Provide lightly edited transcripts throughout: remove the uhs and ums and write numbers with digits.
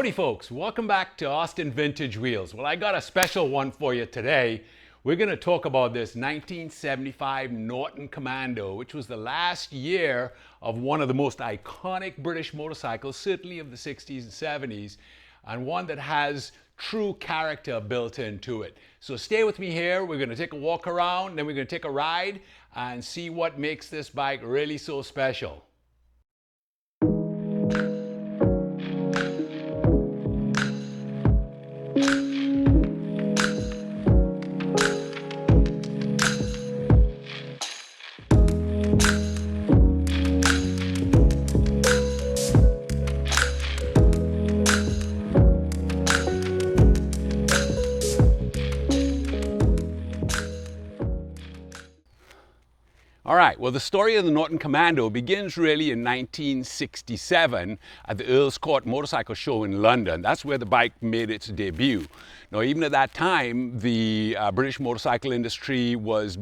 Howdy folks, welcome back to Austin Vintage Wheels. Well, I got a special one for you today. We're going to talk about this 1975 Norton Commando, which was the last year of one of the most iconic British motorcycles, certainly of the 60s and 70s, and one that has true character built into it. So stay with me here. We're going to take a walk around, then we're going to take a ride and see what makes this bike really so special. All right, well, the story of the Norton Commando begins really in 1967 at the Earl's Court Motorcycle Show in London. That's where the bike made its debut. Now, even at that time, the British motorcycle industry was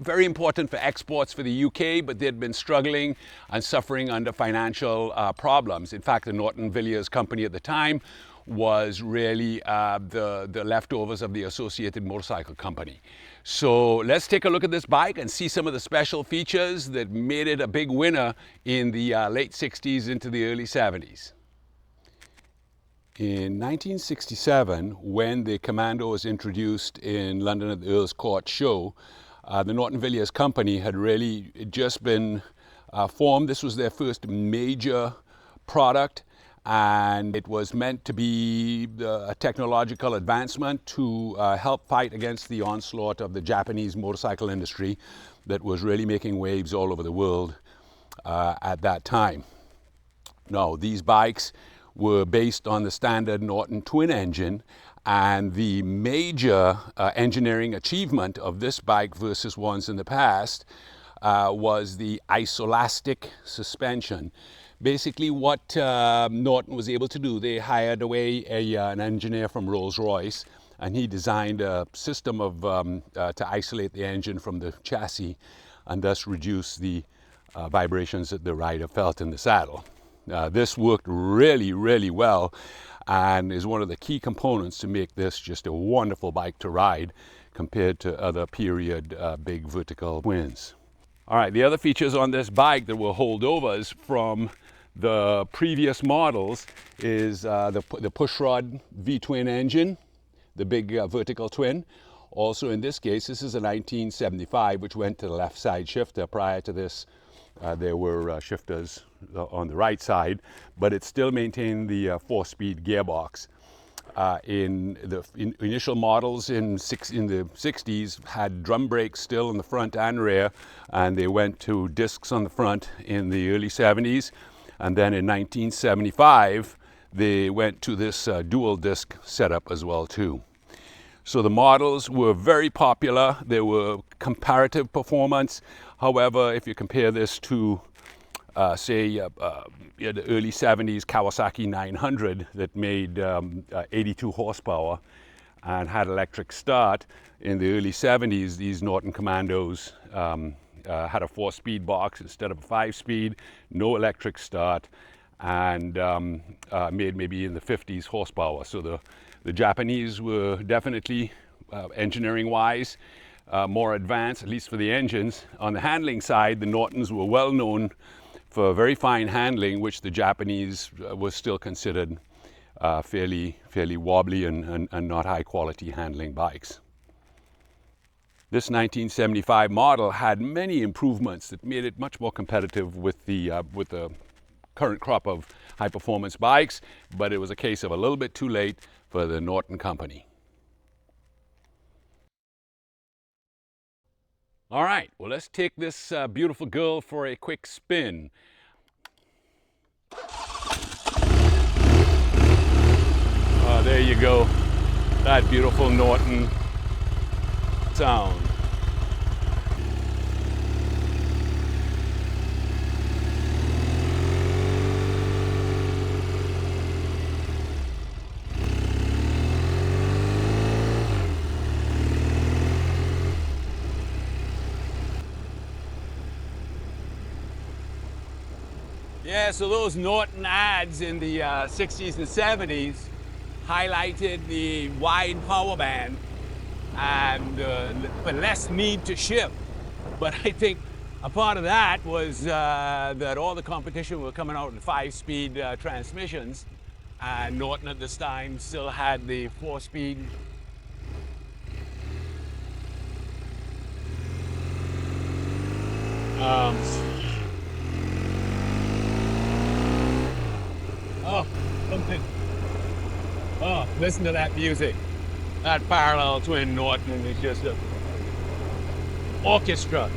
very important for exports for the UK, but they'd been struggling and suffering under financial problems. In fact, the Norton Villiers company at the time was really the leftovers of the Associated Motorcycle Company. So let's take a look at this bike and see some of the special features that made it a big winner in the late 60s into the early 70s. In 1967, when the Commando was introduced in London at the Earl's Court Show, the Norton Villiers company had really just been formed. This was their first major product, and it was meant to be a technological advancement to help fight against the onslaught of the Japanese motorcycle industry that was really making waves all over the world at that time. Now, these bikes were based on the standard Norton twin engine, and the major engineering achievement of this bike versus ones in the past was the isolastic suspension. Basically, what Norton was able to do, they hired away an engineer from Rolls-Royce, and he designed a system of to isolate the engine from the chassis and thus reduce the vibrations that the rider felt in the saddle. This worked really, really well and is one of the key components to make this just a wonderful bike to ride compared to other period big vertical twins. All right, the other features on this bike that were holdovers from the previous models is the pushrod V-twin engine, the big vertical twin. Also in this case, this is a 1975, which went to the left side shifter. Prior to this, there were shifters on the right side, but it still maintained the 4-speed gearbox. In the initial models in the 60s had drum brakes still in the front and rear, and they went to discs on the front in the early 70s. And then in 1975, they went to this dual disc setup as well too. So the models were very popular. They were comparative performance. However, if you compare this to, say, the early 70s Kawasaki 900 that made 82 horsepower and had electric start, in the early 70s, these Norton Commandos had a 4-speed box instead of a 5-speed, no electric start, and made maybe in the 50s horsepower. So the Japanese were definitely, engineering-wise, more advanced, at least for the engines. On the handling side, the Nortons were well known for very fine handling, which the Japanese was still considered fairly wobbly and not high-quality handling bikes. This 1975 model had many improvements that made it much more competitive with the current crop of high-performance bikes, but it was a case of a little bit too late for the Norton company. All right, well, let's take this beautiful girl for a quick spin. There you go, that beautiful Norton sound. Yeah, so those Norton ads in the 60s and 70s highlighted the wide power band and for less need to shift. But I think a part of that was that all the competition were coming out in 5-speed transmissions, and Norton at this time still had the 4-speed. Oh, something. Oh, listen to that music. That parallel twin Norton is just an orchestra.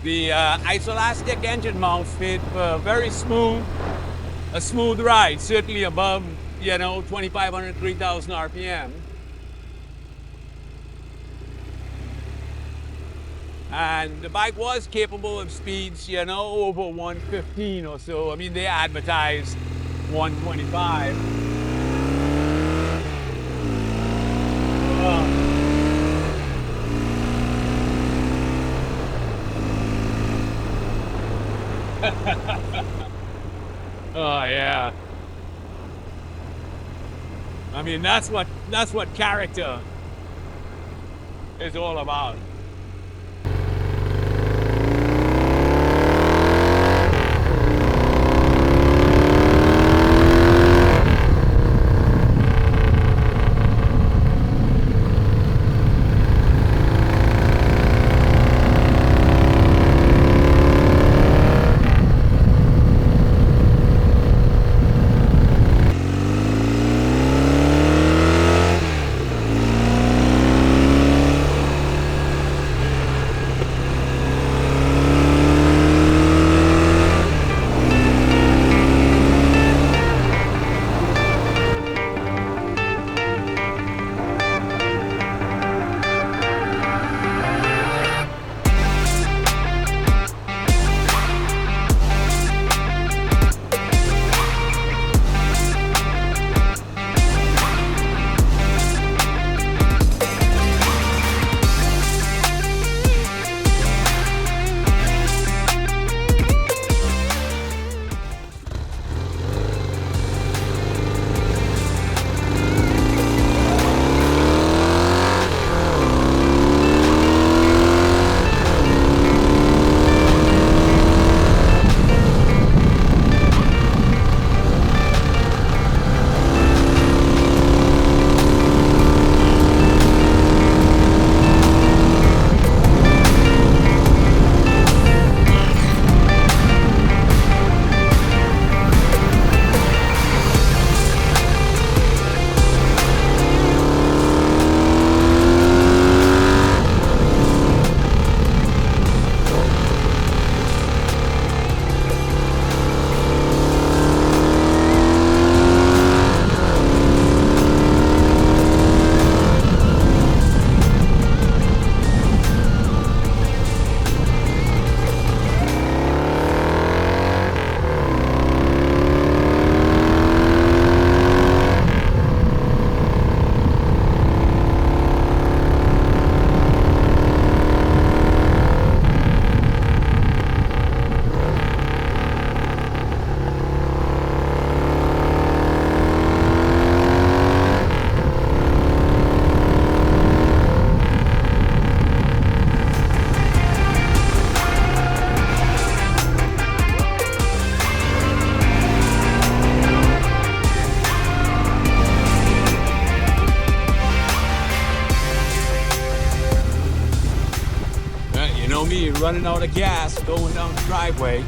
The isolastic engine mounts made for a smooth ride, certainly above, 2,500, 3,000 RPM. And the bike was capable of speeds, over 115 or so. I mean, they advertised 125. Oh yeah. I mean, that's what character is all about. Me running out of gas going down the driveway.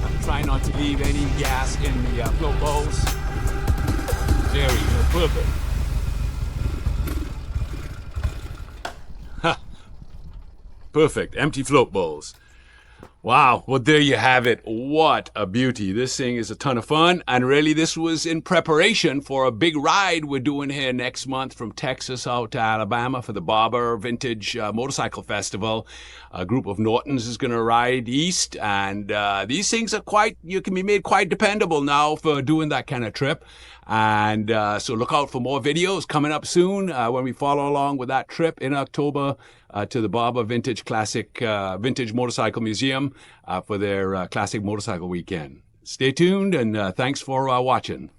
I'm trying not to leave any gas in the float bowls. There we go, perfect. Huh. Perfect, empty float bowls. Wow, well, there you have it. What a beauty. This thing is a ton of fun. And really, this was in preparation for a big ride we're doing here next month from Texas out to Alabama for the Barber Vintage Motorcycle Festival. A group of Nortons is going to ride east. And these things are you can be made quite dependable now for doing that kind of trip. And so look out for more videos coming up soon when we follow along with that trip in October to the Barber Vintage Motorcycle Museum for their classic motorcycle weekend. Stay tuned and thanks for watching.